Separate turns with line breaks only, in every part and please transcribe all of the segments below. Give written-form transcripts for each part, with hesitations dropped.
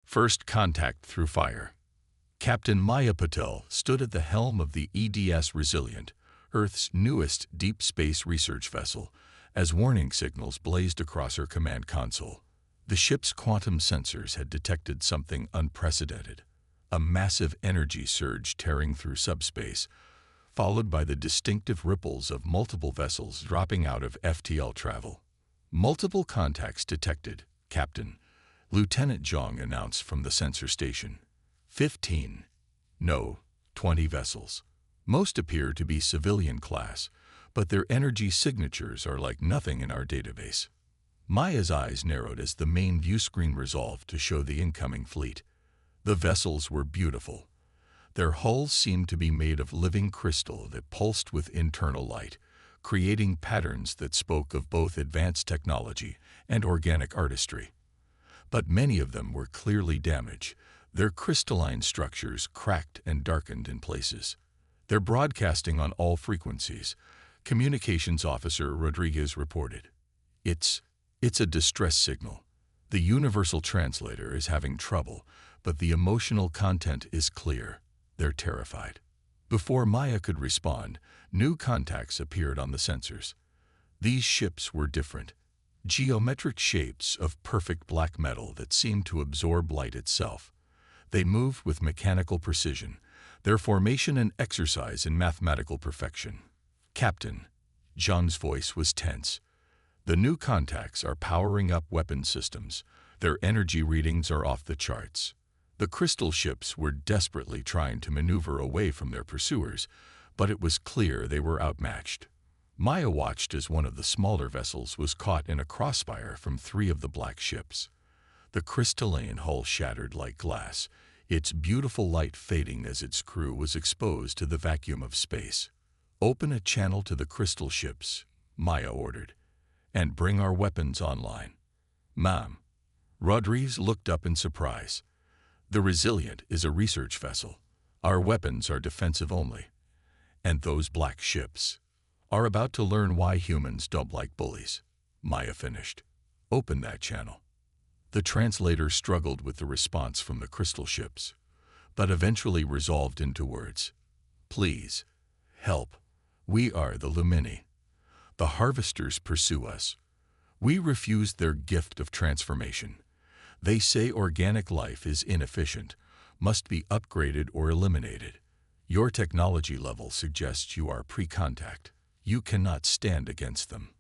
First contact through fire. Captain Maya Patel stood at the helm of the EDS Resilient, Earth's newest deep space research vessel, as warning signals blazed across her command console. The ship's quantum sensors had detected something unprecedented, a massive energy surge tearing through subspace, followed by the distinctive ripples of multiple vessels dropping out of FTL travel. Multiple contacts detected, Captain, Lieutenant Zhang announced from the sensor station. 15. No, 20 vessels. Most appear to be civilian class, but their energy signatures are like nothing in our database. Maya's eyes narrowed as the main view screen resolved to show the incoming fleet. The vessels were beautiful. Their hulls seemed to be made of living crystal that pulsed with internal light, creating patterns that spoke of both advanced technology and organic artistry. But many of them were clearly damaged, their crystalline structures cracked and darkened in places. They're broadcasting on all frequencies, Communications Officer Rodriguez reported. It's a distress signal. The universal translator is having trouble, but the emotional content is clear. They're terrified. Before Maya could respond, new contacts appeared on the sensors. These ships were different. Geometric shapes of perfect black metal that seemed to absorb light itself. They moved with mechanical precision, their formation an exercise in mathematical perfection. Captain, John's voice was tense. The new contacts are powering up weapon systems. Their energy readings are off the charts. The crystal ships were desperately trying to maneuver away from their pursuers, but it was clear they were outmatched. Maya watched as one of the smaller vessels was caught in a crossfire from 3 of the black ships. The crystalline hull shattered like glass, its beautiful light fading as its crew was exposed to the vacuum of space. "Open a channel to the crystal ships," Maya ordered, "and bring our weapons online." "Ma'am." Rodriguez looked up in surprise. "The Resilient is a research vessel. Our weapons are defensive only. And those black ships are about to learn why humans don't like bullies," Maya finished. "Open that channel." The translator struggled with the response from the crystal ships, but eventually resolved into words. "Please, help. We are the Lumini. The harvesters pursue us. We refused their gift of transformation. They say organic life is inefficient, must be upgraded or eliminated. Your technology level suggests you are pre-contact. You cannot stand against them."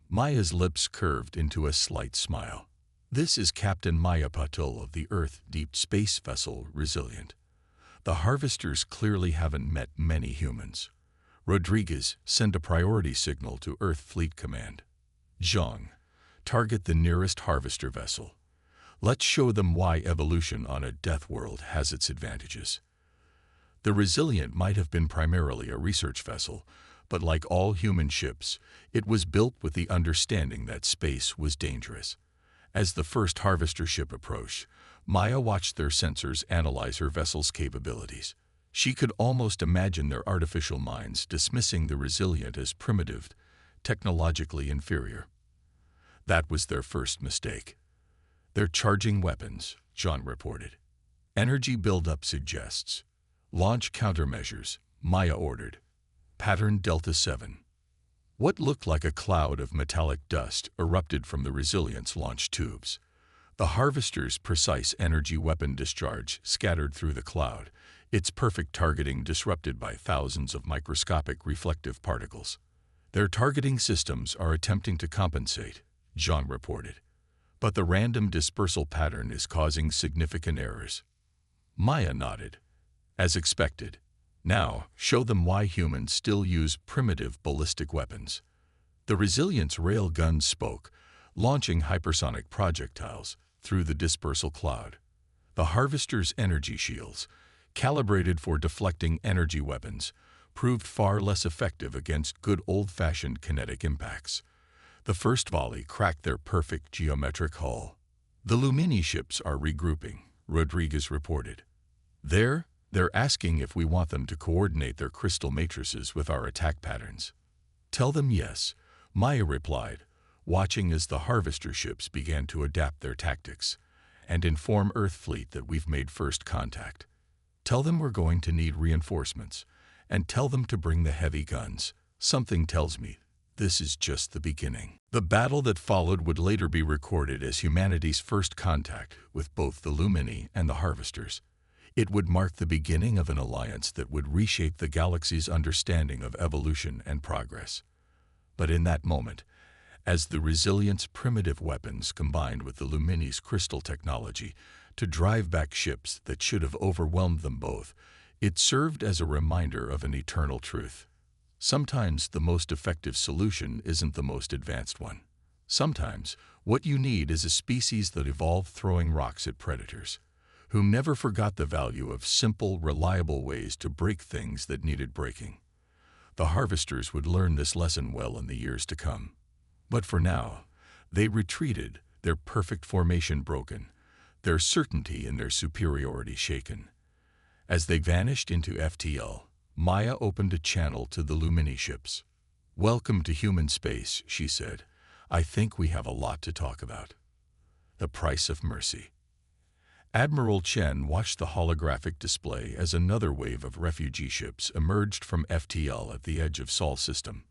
Maya's lips curved into a slight smile. "This is Captain Maya Patel of the Earth Deep Space Vessel Resilient. The harvesters clearly haven't met many humans. Rodriguez, send a priority signal to Earth Fleet Command. Zhang, target the nearest harvester vessel. Let's show them why evolution on a death world has its advantages." The Resilient might have been primarily a research vessel, but like all human ships, it was built with the understanding that space was dangerous. As the first harvester ship approached, Maya watched their sensors analyze her vessel's capabilities. She could almost imagine their artificial minds dismissing the Resilient as primitive, technologically inferior. That was their first mistake. "They're charging weapons," John reported. "Energy buildup suggests. Launch countermeasures," Maya ordered. Pattern Delta 7. What looked like a cloud of metallic dust erupted from the Resilient's launch tubes. The harvester's precise energy weapon discharge scattered through the cloud, its perfect targeting disrupted by thousands of microscopic reflective particles. "Their targeting systems are attempting to compensate," John reported. "But the random dispersal pattern is causing significant errors." Maya nodded. "As expected. Now, show them why humans still use primitive ballistic weapons." The Resilient's rail guns spoke, launching hypersonic projectiles through the dispersal cloud. The harvester's energy shields, calibrated for deflecting energy weapons, proved far less effective against good old-fashioned kinetic impacts. The first volley cracked their perfect geometric hull. "The Lumini ships are regrouping," Rodriguez reported. They're asking if we want them to coordinate their crystal matrices with our attack patterns." "Tell them yes," Maya replied, watching as the harvester ships began to adapt their tactics. and inform Earth Fleet that we've made first contact. Tell them we're going to need reinforcements, and tell them to bring the heavy guns. Something tells me this is just the beginning." The battle that followed would later be recorded as humanity's first contact with both the Lumini and the Harvesters. It would mark the beginning of an alliance that would reshape the galaxy's understanding of evolution and progress. But in that moment, as the Resilient's primitive weapons combined with the Lumini's crystal technology to drive back ships that should have overwhelmed them both, it served as a reminder of an eternal truth. Sometimes the most effective solution isn't the most advanced one. Sometimes what you need is a species that evolved throwing rocks at predators, who never forgot the value of simple, reliable ways to break things that needed breaking. The Harvesters would learn this lesson well in the years to come. But for now, they retreated, their perfect formation broken, their certainty in their superiority shaken. As they vanished into FTL, Maya opened a channel to the Lumini ships. "Welcome to human space," she said. "I think we have a lot to talk about." The price of mercy. Admiral Chen watched the holographic display as another wave of refugee ships emerged from FTL at the edge of Sol system.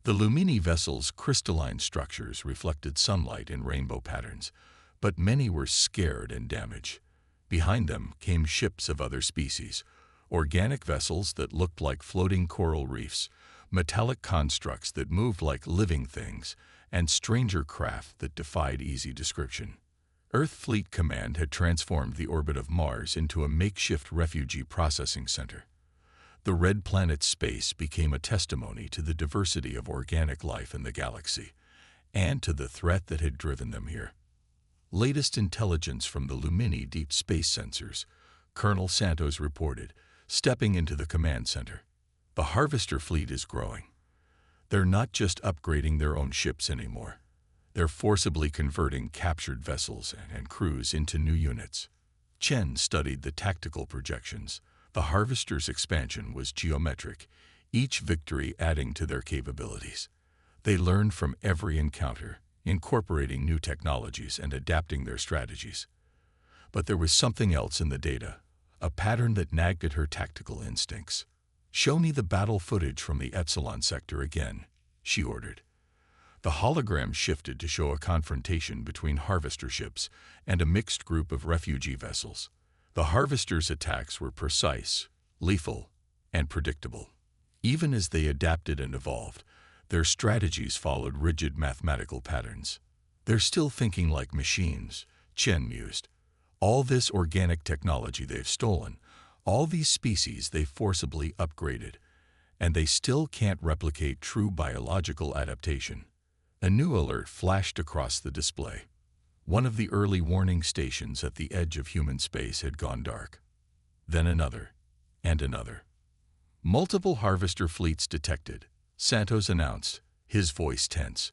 The Lumini vessels' crystalline structures reflected sunlight in rainbow patterns, but many were scared and damaged. Behind them came ships of other species, organic vessels that looked like floating coral reefs, metallic constructs that moved like living things, and stranger craft that defied easy description. Earth Fleet Command had transformed the orbit of Mars into a makeshift refugee processing center. The red planet's space became a testimony to the diversity of organic life in the galaxy, and to the threat that had driven them here. Latest intelligence from the Lumini deep space sensors, Colonel Santos reported, stepping into the command center. The Harvester fleet is growing. They're not just upgrading their own ships anymore. They're forcibly converting captured vessels and crews into new units. Chen studied the tactical projections. The Harvester's expansion was geometric, each victory adding to their capabilities. They learned from every encounter, incorporating new technologies and adapting their strategies. But there was something else in the data, a pattern that nagged at her tactical instincts. "Show me the battle footage from the Epsilon sector again," she ordered. The hologram shifted to show a confrontation between Harvester ships and a mixed group of refugee vessels. The Harvesters' attacks were precise, lethal, and predictable. Even as they adapted and evolved, their strategies followed rigid mathematical patterns. "They're still thinking like machines," Chen mused. "All this organic technology they've stolen, all these species they've forcibly upgraded, and they still can't replicate true biological adaptation." A new alert flashed across the display. One of the early warning stations at the edge of human space had gone dark. Then another, and another. "Multiple Harvester fleets detected," Santos announced, his voice tense.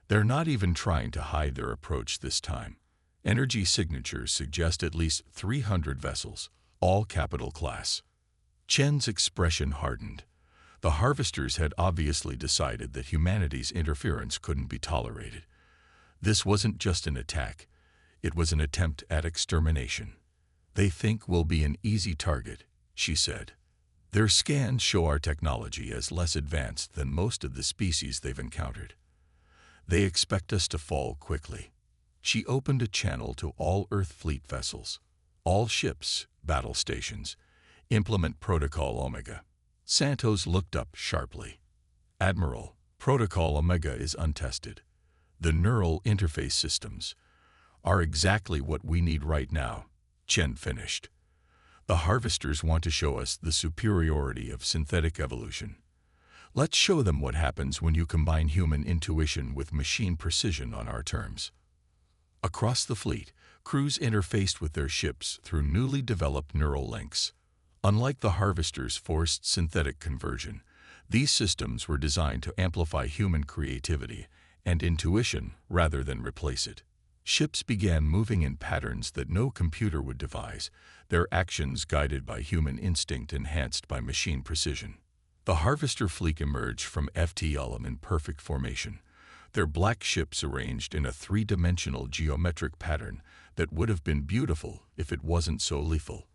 "They're not even trying to hide their approach this time. Energy signatures suggest at least 300 vessels, all capital class." Chen's expression hardened. The Harvesters had obviously decided that humanity's interference couldn't be tolerated. This wasn't just an attack, it was an attempt at extermination. "They think we'll be an easy target," she said. "Their scans show our technology as less advanced than most of the species they've encountered. They expect us to fall quickly." She opened a channel to all Earth Fleet vessels. "All ships, battle stations, implement Protocol Omega." Santos looked up sharply. "Admiral, Protocol Omega is untested. The neural interface systems are exactly what we need right now," Chen finished. "The Harvesters want to show us the superiority of synthetic evolution. Let's show them what happens when you combine human intuition with machine precision on our terms." Across the fleet, crews interfaced with their ships through newly developed neural links. Unlike the Harvesters' forced synthetic conversion, these systems were designed to amplify human creativity and intuition rather than replace it. Ships began moving in patterns that no computer would devise, their actions guided by human instinct enhanced by machine precision. The Harvester fleet emerged from FTL in perfect formation, their black ships arranged in a three-dimensional geometric pattern that would have been beautiful if it wasn't so lethal.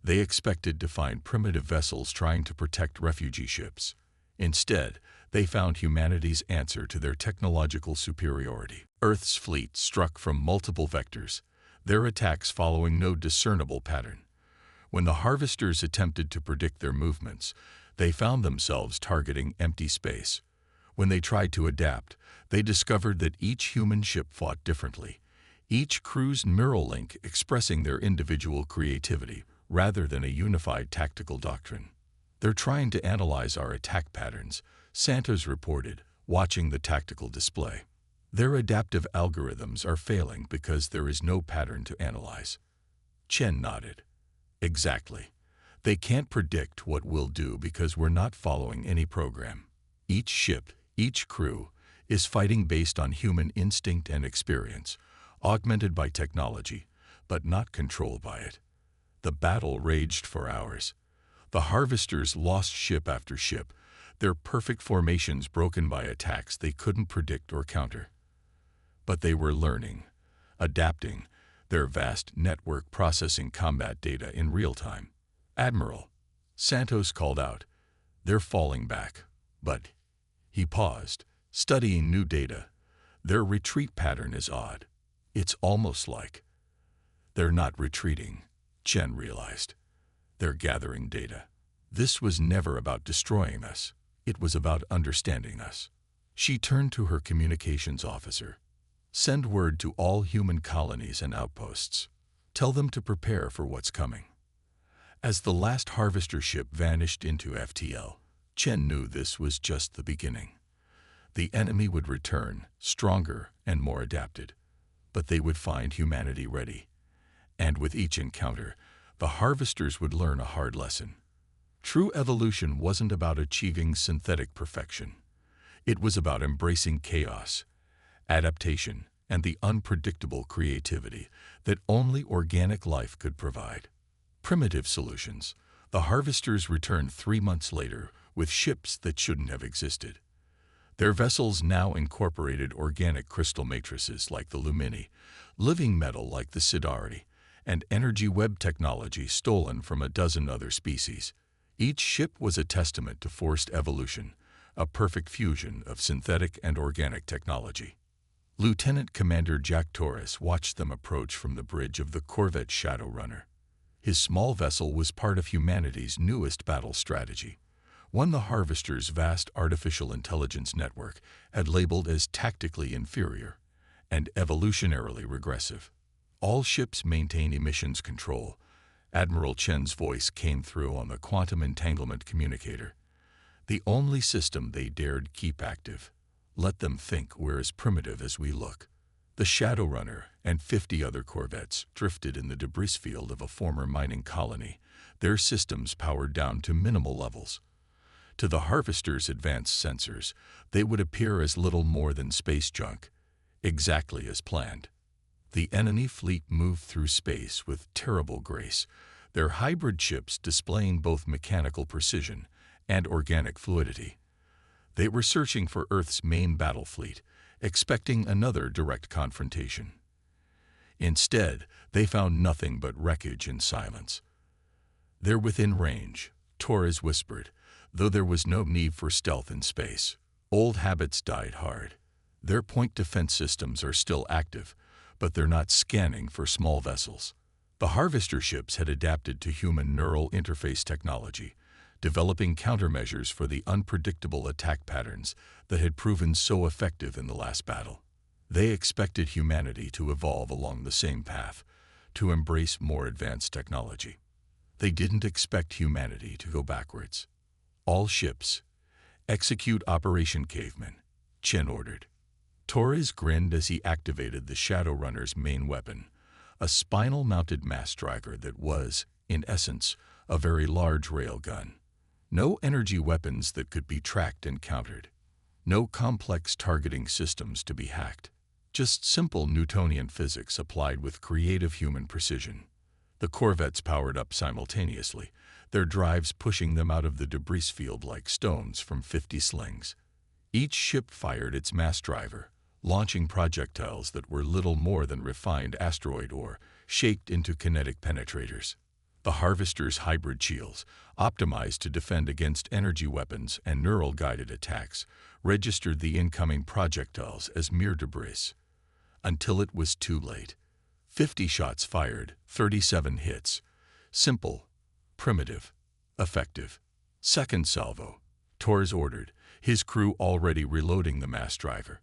They expected to find primitive vessels trying to protect refugee ships. Instead, they found humanity's answer to their technological superiority. Earth's fleet struck from multiple vectors, their attacks following no discernible pattern. When the harvesters attempted to predict their movements, they found themselves targeting empty space. When they tried to adapt, they discovered that each human ship fought differently, each crew's neural link expressing their individual creativity rather than a unified tactical doctrine. "They're trying to analyze our attack patterns," Santos reported, watching the tactical display. "Their adaptive algorithms are failing because there is no pattern to analyze." Chen nodded. "Exactly. They can't predict what we'll do because we're not following any program. Each ship, each crew, is fighting based on human instinct and experience, augmented by technology, but not controlled by it." The battle raged for hours. The harvesters lost ship after ship, their perfect formations broken by attacks they couldn't predict or counter. But they were learning, adapting, their vast network processing combat data in real time. "Admiral," Santos called out, "they're falling back." But he paused, studying new data. "Their retreat pattern is odd. It's almost like..." "They're not retreating," Chen realized. "They're gathering data. This was never about destroying us. It was about understanding us." She turned to her communications officer. "Send word to all human colonies and outposts. Tell them to prepare for what's coming." As the last harvester ship vanished into FTL, Chen knew this was just the beginning. The enemy would return, stronger and more adapted. But they would find humanity ready. And with each encounter, the harvesters would learn a hard lesson. True evolution wasn't about achieving synthetic perfection. It was about embracing chaos, adaptation, and the unpredictable creativity that only organic life could provide. Primitive solutions. The harvesters returned 3 months later with ships that shouldn't have existed. Their vessels now incorporated organic crystal matrices like the Lumini, living metal like the Siddharthi, and energy web technology stolen from a dozen other species. Each ship was a testament to forced evolution, a perfect fusion of synthetic and organic technology. Lieutenant Commander Jack Torres watched them approach from the bridge of the corvette Shadowrunner. His small vessel was part of humanity's newest battle strategy, one the Harvester's vast artificial intelligence network had labeled as tactically inferior and evolutionarily regressive. "All ships maintain emissions control." Admiral Chen's voice came through on the quantum entanglement communicator. "The only system they dared keep active. Let them think we're as primitive as we look." The Shadowrunner and 50 other corvettes drifted in the debris field of a former mining colony, their systems powered down to minimal levels. To the Harvester's advanced sensors, they would appear as little more than space junk, exactly as planned. The enemy fleet moved through space with terrible grace, their hybrid ships displaying both mechanical precision and organic fluidity. They were searching for Earth's main battle fleet, expecting another direct confrontation. Instead, they found nothing but wreckage and silence. "They're within range," Torres whispered, though there was no need for stealth in space. Old habits died hard. Their point defense systems are still active, but they're not scanning for small vessels. The Harvester ships had adapted to human neural interface technology, developing countermeasures for the unpredictable attack patterns that had proven so effective in the last battle. They expected humanity to evolve along the same path, to embrace more advanced technology. They didn't expect humanity to go backwards. "All ships, execute Operation Caveman," Chen ordered. Torres grinned as he activated the Shadowrunner's main weapon, a spinal-mounted mass striker that was, in essence, a very large railgun. No energy weapons that could be tracked and countered. No complex targeting systems to be hacked. Just simple Newtonian physics applied with creative human precision. The corvettes powered up simultaneously, their drives pushing them out of the debris field like stones from 50 slings. Each ship fired its mass driver, launching projectiles that were little more than refined asteroid ore, shaped into kinetic penetrators. The Harvester's hybrid shields, optimized to defend against energy weapons and neural-guided attacks, registered the incoming projectiles as mere debris. Until it was too late. 50 shots fired, 37 hits. Simple, primitive, effective. Second salvo, Torres ordered, his crew already reloading the mass driver.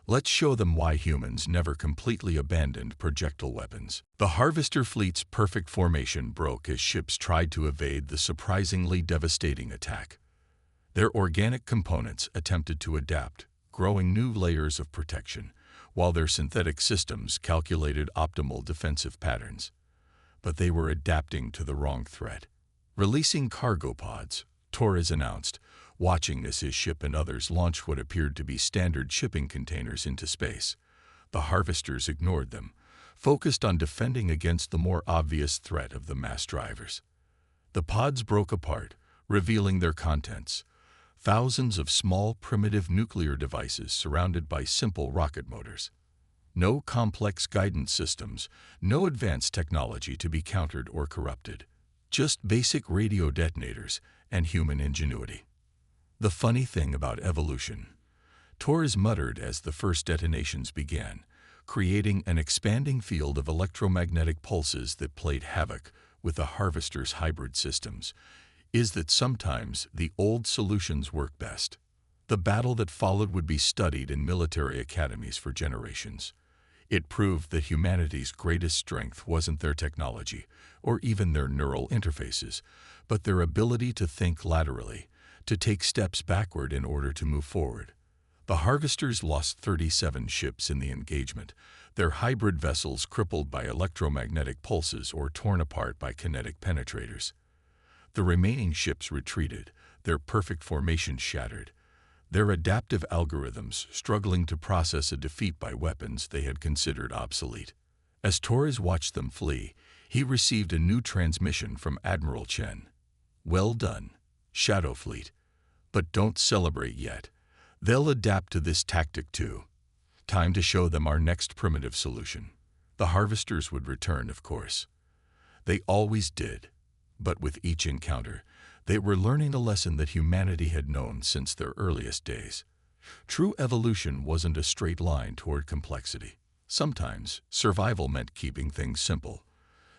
Let's show them why humans never completely abandoned projectile weapons. The Harvester fleet's perfect formation broke as ships tried to evade the surprisingly devastating attack. Their organic components attempted to adapt, growing new layers of protection, while their synthetic systems calculated optimal defensive patterns. But they were adapting to the wrong threat. Releasing cargo pods, Torres announced, watching as his ship and others launched what appeared to be standard shipping containers into space. The Harvesters ignored them, focused on defending against the more obvious threat of the mass drivers. The pods broke apart, revealing their contents. Thousands of small, primitive nuclear devices surrounded by simple rocket motors. No complex guidance systems, no advanced technology to be countered or corrupted. Just basic radio detonators and human ingenuity. The funny thing about evolution, Torres muttered as the first detonations began, creating an expanding field of electromagnetic pulses that played havoc with the Harvester's hybrid systems, is that sometimes the old solutions work best. The battle that followed would be studied in military academies for generations. It proved that humanity's greatest strength wasn't their technology, or even their neural interfaces, but their ability to think laterally, to take steps backward in order to move forward. The Harvesters lost 37 ships in the engagement, their hybrid vessels crippled by electromagnetic pulses or torn apart by kinetic penetrators. The remaining ships retreated, their perfect formation shattered, their adaptive algorithms struggling to process a defeat by weapons they had considered obsolete. As Torres watched them flee, he received a new transmission from Admiral Chen. "Well done, Shadow Fleet. But don't celebrate yet. They'll adapt to this tactic too. Time to show them our next primitive solution." The Harvesters would return, of course. They always did. But with each encounter, they were learning a lesson that humanity had known since their earliest days. True evolution wasn't a straight line toward complexity. Sometimes, survival meant keeping things simple.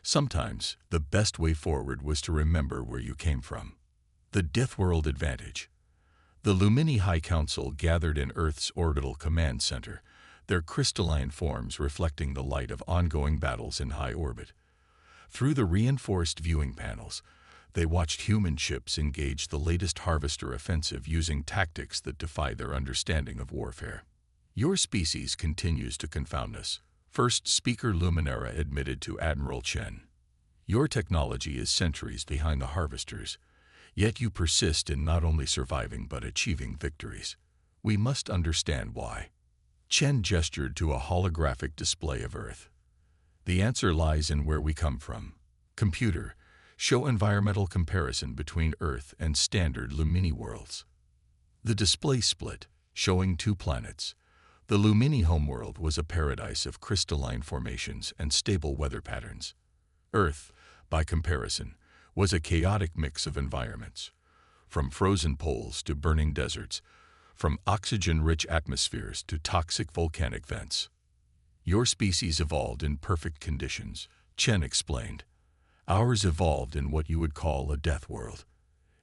Sometimes, the best way forward was to remember where you came from. The Deathworld Advantage. The Lumini High Council gathered in Earth's orbital command center, their crystalline forms reflecting the light of ongoing battles in high orbit. Through the reinforced viewing panels, they watched human ships engage the latest Harvester offensive using tactics that defy their understanding of warfare. "Your species continues to confound us," first speaker Luminera admitted to Admiral Chen. "Your technology is centuries behind the Harvesters, yet you persist in not only surviving but achieving victories. We must understand why." Chen gestured to a holographic display of Earth. "The answer lies in where we come from. Computer, show environmental comparison between Earth and standard Lumini worlds." The display split, showing 2 planets. The Lumini homeworld was a paradise of crystalline formations and stable weather patterns. Earth, by comparison, was a chaotic mix of environments, from frozen poles to burning deserts, from oxygen-rich atmospheres to toxic volcanic vents. "Your species evolved in perfect conditions," Chen explained. "Ours evolved in what you would call a death world.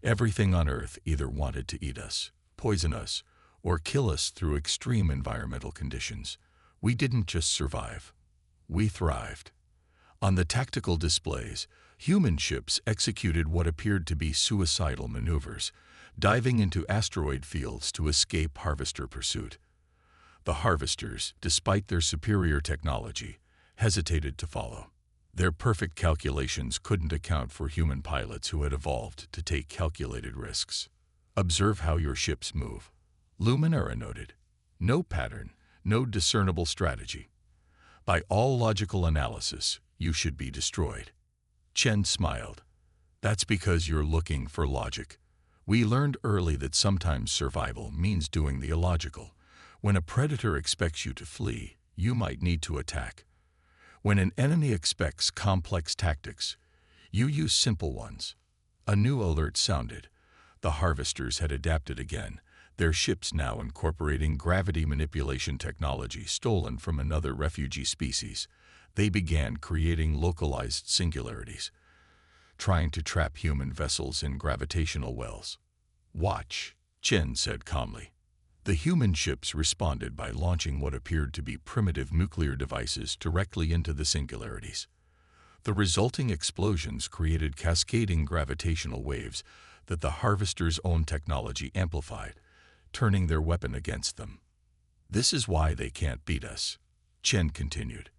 Everything on Earth either wanted to eat us, poison us, or kill us through extreme environmental conditions. We didn't just survive. We thrived." On the tactical displays, human ships executed what appeared to be suicidal maneuvers, diving into asteroid fields to escape Harvester pursuit. The Harvesters, despite their superior technology, hesitated to follow. Their perfect calculations couldn't account for human pilots who had evolved to take calculated risks. "Observe how your ships move," Luminera noted. "No pattern, no discernible strategy. By all logical analysis, you should be destroyed." Chen smiled. "That's because you're looking for logic. We learned early that sometimes survival means doing the illogical. When a predator expects you to flee, you might need to attack. When an enemy expects complex tactics, you use simple ones. A new alert sounded. The harvesters had adapted again, their ships now incorporating gravity manipulation technology stolen from another refugee species. They began creating localized singularities, trying to trap human vessels in gravitational wells. "Watch," Chen said calmly. The human ships responded by launching what appeared to be primitive nuclear devices directly into the singularities. The resulting explosions created cascading gravitational waves that the harvesters' own technology amplified, turning their weapon against them. "This is why they can't beat us," Chen continued.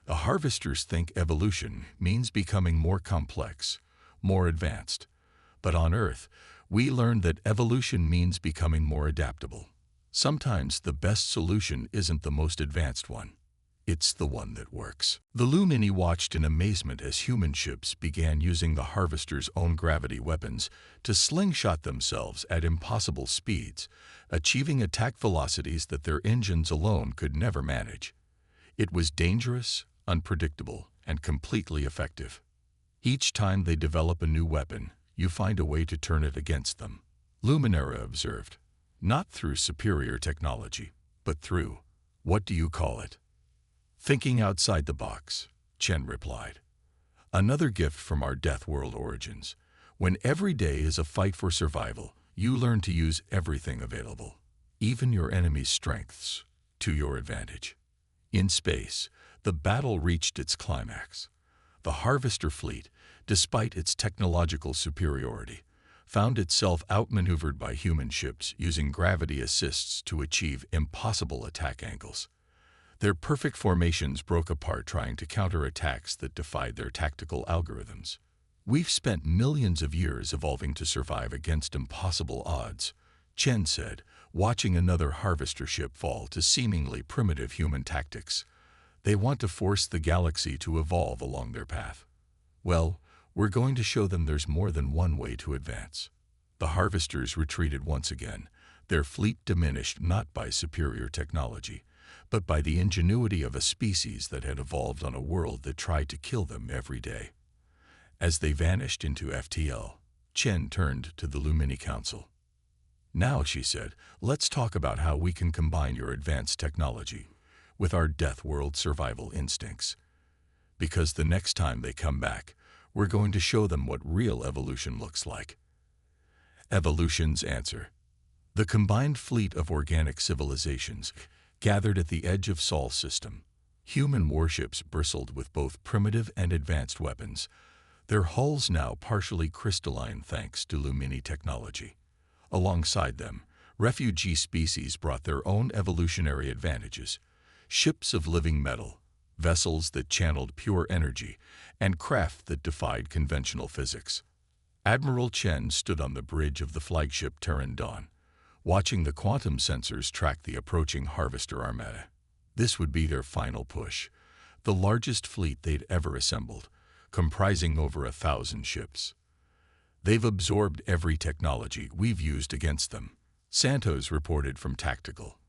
"The harvesters think evolution means becoming more complex, more advanced. But on Earth, we learned that evolution means becoming more adaptable. Sometimes the best solution isn't the most advanced one. It's the one that works." The Lumini watched in amazement as human ships began using the harvesters' own gravity weapons to slingshot themselves at impossible speeds, achieving attack velocities that their engines alone could never manage. It was dangerous, unpredictable, and completely effective. Each time they develop a new weapon, you find a way to turn it against them, Luminara observed. Not through superior technology, but through, what do you call it? Thinking outside the box, Chen replied. Another gift from our Deathworld origins. When every day is a fight for survival, you learn to use everything available, even your enemy's strengths, to your advantage. In space, the battle reached its climax. The Harvester fleet, despite its technological superiority, found itself outmaneuvered by human ships using gravity assists to achieve impossible attack angles. Their perfect formations broke apart trying to counter attacks that defied their tactical algorithms. "We've spent millions of years evolving to survive against impossible odds," Chen said, watching another harvester ship fall to seemingly primitive human tactics. "They want to force the galaxy to evolve along their path. Well, we're going to show them there's more than one way to advance." The harvesters retreated once again, their fleet diminished not by superior technology, but by the ingenuity of a species that had evolved on a world that tried to kill them every day. As they vanished into FTL, Chen turned to the Lumini Council. "Now," she said, "let's talk about how we can combine your advanced technology with our Deathworld survival instincts. Because the next time they come back, we're going to show them what real evolution looks like." Evolution's answer. The combined fleet of organic civilizations gathered at the edge of Sol's system. Human warships bristled with both primitive and advanced weapons, their hulls now partially crystalline thanks to Lumini technology. Alongside them, refugee species brought their own evolutionary advantages: ships of living metal, vessels that channeled pure energy, and craft that defied conventional physics. Admiral Chen stood on the bridge of the flagship Terran Dawn, watching the quantum sensors track the approaching Harvester Armada. This would be their final push, the largest fleet they'd ever assembled, comprising over 1,000 ships. "They've absorbed every technology we've used against them," Santos reported from Tactical.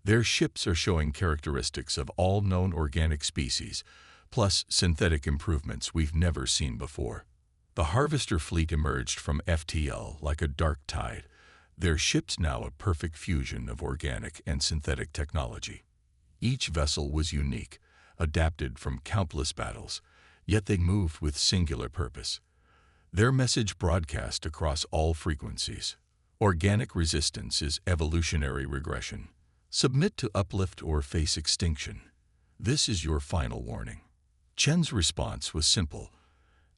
"Their ships are showing characteristics of all known organic species, plus synthetic improvements we've never seen before." The Harvester fleet emerged from FTL like a dark tide, their ships now a perfect fusion of organic and synthetic technology. Each vessel was unique, adapted from countless battles, yet they moved with singular purpose. Their message broadcast across all frequencies: organic resistance is evolutionary regression. Submit to uplift or face extinction. This is your final warning. Chen's response was simple: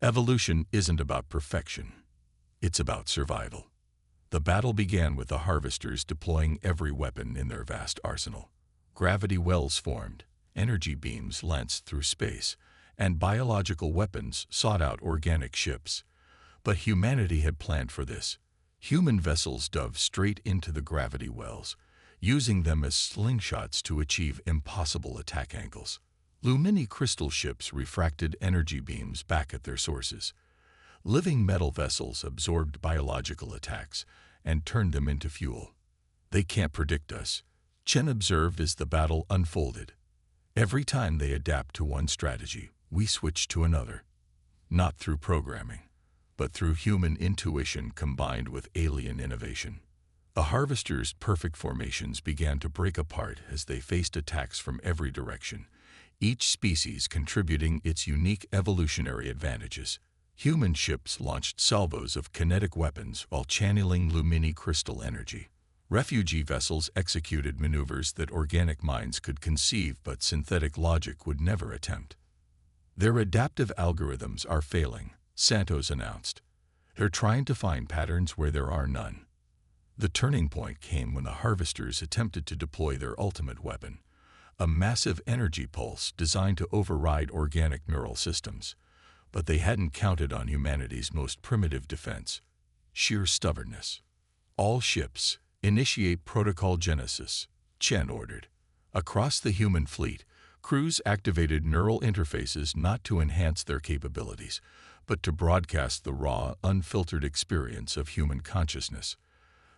evolution isn't about perfection. It's about survival. The battle began with the harvesters deploying every weapon in their vast arsenal. Gravity wells formed, energy beams lanced through space, and biological weapons sought out organic ships. But humanity had planned for this. Human vessels dove straight into the gravity wells, using them as slingshots to achieve impossible attack angles. Lumini crystal ships refracted energy beams back at their sources. Living metal vessels absorbed biological attacks, and turned them into fuel. "They can't predict us," Chen observed as the battle unfolded. "Every time they adapt to one strategy, we switch to another. Not through programming, but through human intuition combined with alien innovation." The harvesters' perfect formations began to break apart as they faced attacks from every direction, each species contributing its unique evolutionary advantages. Human ships launched salvos of kinetic weapons while channeling Lumini crystal energy. Refugee vessels executed maneuvers that organic minds could conceive but synthetic logic would never attempt. "Their adaptive algorithms are failing," Santos announced. "They're trying to find patterns where there are none." The turning point came when the harvesters attempted to deploy their ultimate weapon, a massive energy pulse designed to override organic neural systems. But they hadn't counted on humanity's most primitive defense: sheer stubbornness. "All ships, initiate protocol genesis," Chen ordered. Across the human fleet, crews activated neural interfaces not to enhance their capabilities, but to broadcast the raw, unfiltered experience of human consciousness.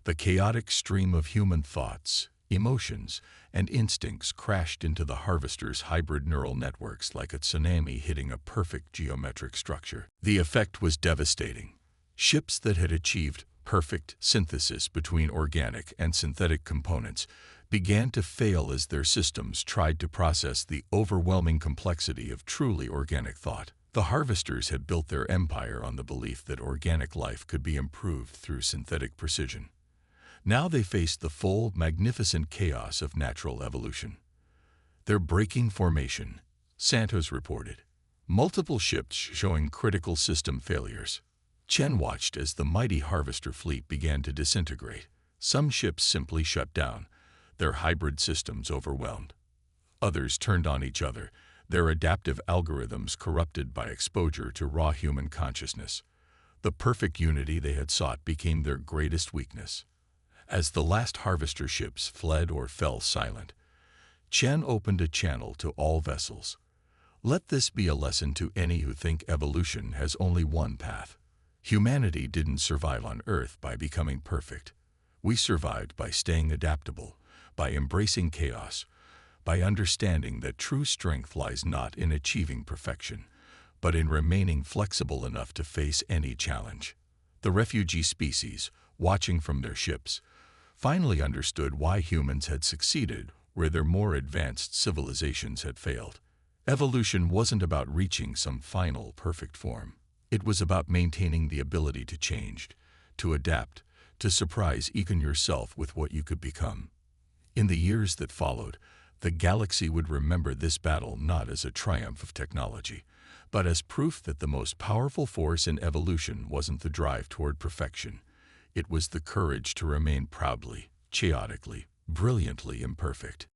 The chaotic stream of human thoughts, emotions, and instincts crashed into the harvesters' hybrid neural networks like a tsunami hitting a perfect geometric structure. The effect was devastating. Ships that had achieved perfect synthesis between organic and synthetic components began to fail as their systems tried to process the overwhelming complexity of truly organic thought. The harvesters had built their empire on the belief that organic life could be improved through synthetic precision. Now they faced the full, magnificent chaos of natural evolution. "They're breaking formation," Santos reported. "Multiple ships showing critical system failures." Chen watched as the mighty harvester fleet began to disintegrate. Some ships simply shut down, their hybrid systems overwhelmed. Others turned on each other, their adaptive algorithms corrupted by exposure to raw human consciousness. The perfect unity they had sought became their greatest weakness. As the last harvester ships fled or fell silent, Chen opened a channel to all vessels. "Let this be a lesson to any who think evolution has only one path. Humanity didn't survive on Earth by becoming perfect. We survived by staying adaptable, by embracing chaos, by understanding that true strength lies not in achieving perfection, but in remaining flexible enough to face any challenge." The refugee species, watching from their ships, finally understood why humans had succeeded where their more advanced civilizations had failed. Evolution wasn't about reaching some final, perfect form. It was about maintaining the ability to change, to adapt, to surprise even yourself with what you could become. In the years that followed, the galaxy would remember this battle not as a triumph of technology, but as proof that the most powerful force in evolution wasn't the drive toward perfection. It was the courage to remain proudly, chaotically, brilliantly imperfect.